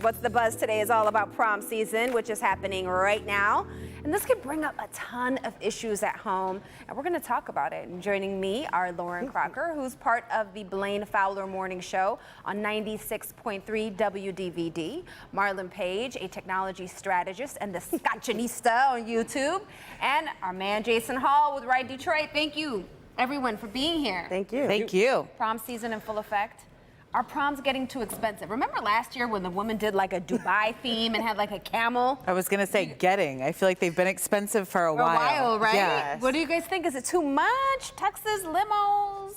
What's the Buzz today is all about prom season, which is happening right now. And this could bring up a ton of issues at home, and we're going to talk about it. And joining me are Lauren Crocker, who's part of the Blaine Fowler Morning Show on 96.3 WDVD, Marlon Page, a technology strategist and the Scotchanista on YouTube, and our man Jason Hall with Right Detroit. Thank you, everyone, for being here. Thank you. Thank you. Prom season in full effect. Are proms getting too expensive? Remember last year when the woman did like a Dubai theme and had like a camel? I was going to say getting. I feel like they've been expensive for a while. For a while, right? Yes. What do you guys think? Is it too much? Texas limos?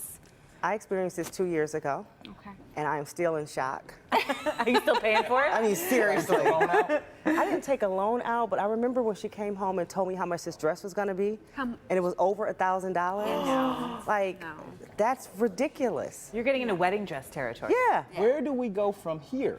I experienced this 2 years ago, Okay. and I'm still in shock. Are you still paying for it? I mean, seriously. I didn't take a loan out, but I remember when she came home and told me how much this dress was going to be, and it was over $1,000. No. Like, No. that's ridiculous. You're getting into wedding dress territory. Yeah. Where do we go from here?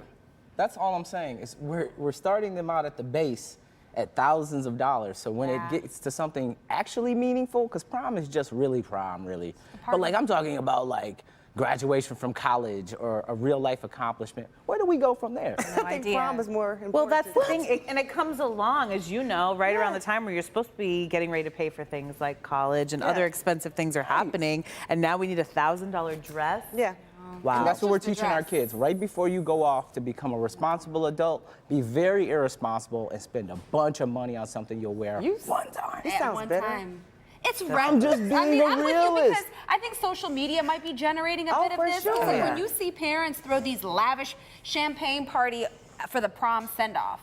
That's all I'm saying. Is we're starting them out at the base at thousands of dollars. So when it gets to something actually meaningful, because prom is just really prom, really. But like I'm talking about like graduation from college or a real life accomplishment. Where do we go from there? I think prom is more important. Well, that's to the thing, and it comes along, as you know, right around the time where you're supposed to be getting ready to pay for things like college and other expensive things are happening, and now we need a $1,000 dress. Yeah. Wow. And that's what we're Just the teaching our dress. kids. Right before you go off to become a responsible adult, be very irresponsible and spend a bunch of money on something you'll wear one time. You At sounds one better. time. It's I'm just being I mean, a I'm with you realist. because I think social media might be generating a Oh, bit of for this. sure. Because like, Yeah. when you see parents throw these lavish champagne party for the prom send-off,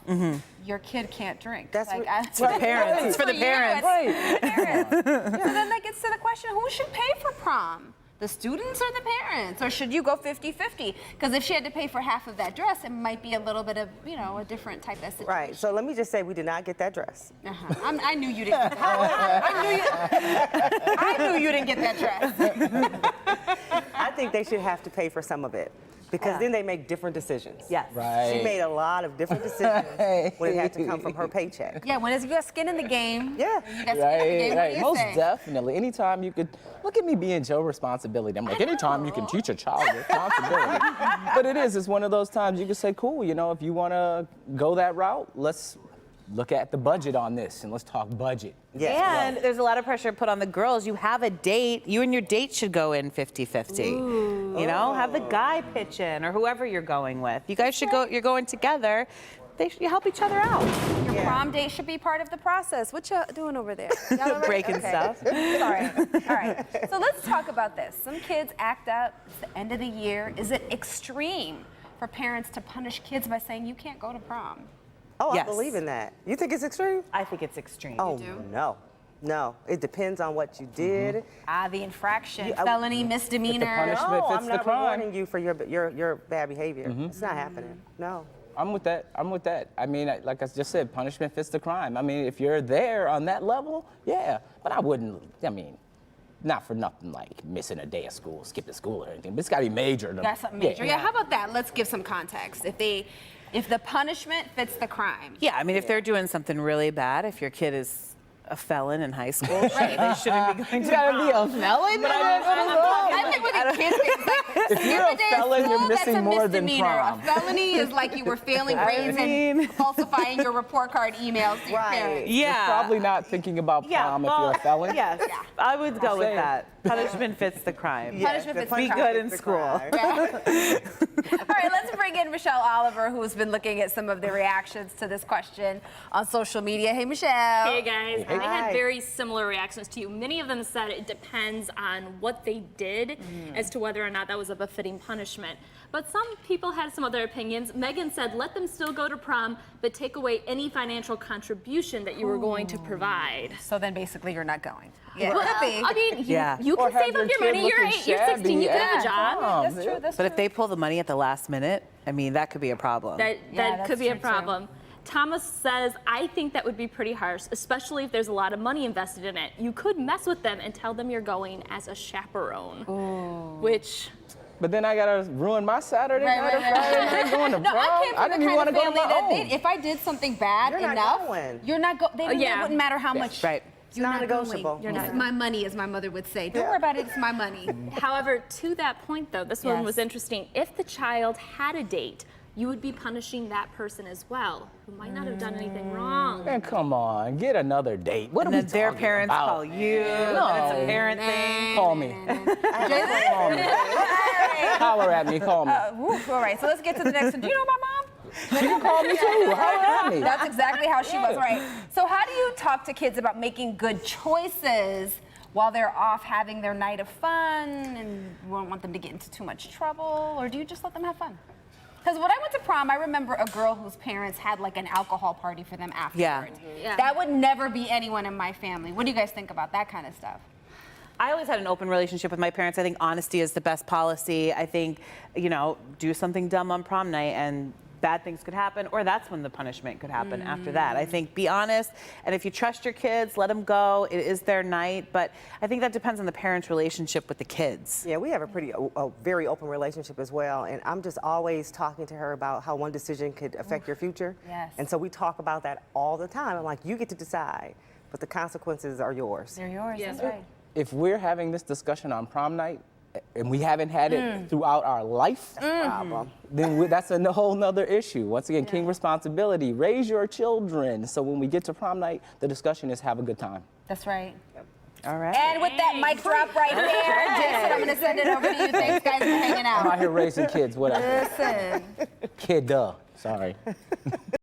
your kid can't drink. That's like, what- it's for the parents. It's for the you, parents. it's for the parents. So then that gets to the question, who should pay for prom? The students or the parents? Or should you go 50-50? Because if she had to pay for half of that dress, it might be a little bit of, you know, a different type of situation. Right. So let me just say we did not get that dress. I knew you didn't get that. I knew you didn't get that dress. I think they should have to pay for some of it because then they make different decisions. Yes. Right. She made a lot of different decisions when it had to come from her paycheck. Yeah, when you got skin in the game. Yeah. You got skin in the game. What do you Most say? definitely. Anytime you could, look at me being Joe responsibility. I'm like, anytime you can teach a child responsibility. But it's one of those times you can say, cool, you know, if you want to go that route, let's look at the budget on this and let's talk budget. Yes. And there's a lot of pressure put on the girls. You have a date. You and your date should go in 50-50. You know, have the guy pitch in or whoever you're going with. You guys should go. You're going together. You help each other out. Your prom date should be part of the process. What y'all doing over there? Y'all all right? Breaking Okay. stuff. Sorry. All right. So let's talk about this. Some kids act up. It's the end of the year. Is it extreme for parents to punish kids by saying you can't go to prom? Oh, Yes. I believe in that. You think it's extreme? I think it's extreme. Oh, do? no. No. It depends on what you did. The infraction, You- I- felony, misdemeanor. punishment- No, fits I'm the not crime. rewarding you for your bad behavior. It's not happening. No. I'm with that. I mean, like I just said, punishment fits the crime. I mean, if you're there on that level, yeah. But I wouldn't, not for nothing like missing a day of school, skipping school or anything. But it's got to be major. That's something major. Yeah. How about that? Let's give some context. If the punishment fits the crime. Yeah, I mean, if they're doing something really bad, if your kid is a felon in high school, they shouldn't be going to gotta be prom. a felon? I think with the kids, it's like If you're a felon, you're missing that's a more than misdemeanor. prom. A felony is like you were failing grades and falsifying your report card emails to your Right. parents. Yeah. You're probably not thinking about prom if you're a felon. Yes, I would go with saying. that. Punishment fits the crime. Punishment the fits the Be crime. good in the school. crime. All right, let's bring in Michelle Oliver, who's been looking at some of the reactions to this question on social media. Hey, Michelle. Hey guys, I Hi. had very similar reactions to you. Many of them said it depends on what they did as to whether or not that was a befitting punishment. But some people had some other opinions. Megan said, let them still go to prom, but take away any financial contribution that you were going to provide. So then basically you're not going. Yeah, Well, could be. I mean, Yeah. you Or can have save your up your kid money. You're looking 8, you're 16, you can have a shabby job. at That's true. That's But true. if they pull the money at the last minute, I mean, that could be a problem. That that's could be a true, too. problem. Thomas says, I think that would be pretty harsh, especially if there's a lot of money invested in it. You could mess with them and tell them you're going as a chaperone, which But then I gotta ruin my Saturday Right, night or right, right. Friday night going to No, prom. I came from didn't the even want kind to of go to family my that own. if I did something bad You're not enough, going. you're not going. It yeah. wouldn't matter how much. Right. You're not non-negotiable. going. You're It's not. my money, as my mother would say. Don't worry about it. It's my money. However, to that point though, this one Yes. was interesting. If the child had a date, you would be punishing that person as well, who might not have done anything wrong. Man, come on, get another date. What And are we then their talking parents about? call you. No. And it's a parent thing. Call me. Call me. Holler at me, call me. All right, so let's get to the next one. Do you know my mom? She can call me too. Holler at me. That's exactly how she was, right? So how do you talk to kids about making good choices while they're off having their night of fun and you don't want them to get into too much trouble, or do you just let them have fun? Because when I went to prom, I remember a girl whose parents had like an alcohol party for them afterwards. Yeah. That would never be anyone in my family. What do you guys think about that kind of stuff? I always had an open relationship with my parents. I think honesty is the best policy. I think, do something dumb on prom night and bad things could happen, or that's when the punishment could happen after that. I think be honest, and if you trust your kids, let them go. It is their night, but I think that depends on the parents' relationship with the kids. Yeah, we have a very open relationship as well, and I'm just always talking to her about how one decision could affect your future. Yes. And so we talk about that all the time. I'm like, you get to decide, but the consequences are yours. They're yours, Yeah. that's right. If we're having this discussion on prom night, and we haven't had it throughout our life, Problem. then that's a whole nother issue. Once again, king responsibility. Raise your children. So when we get to prom night, the discussion is have a good time. That's right. All right. And with that mic drop right there, Jason, I'm going to send it over to you. Thanks, guys, for hanging I'm out out. here raising kids, whatever. Listen. Kid, duh. Sorry.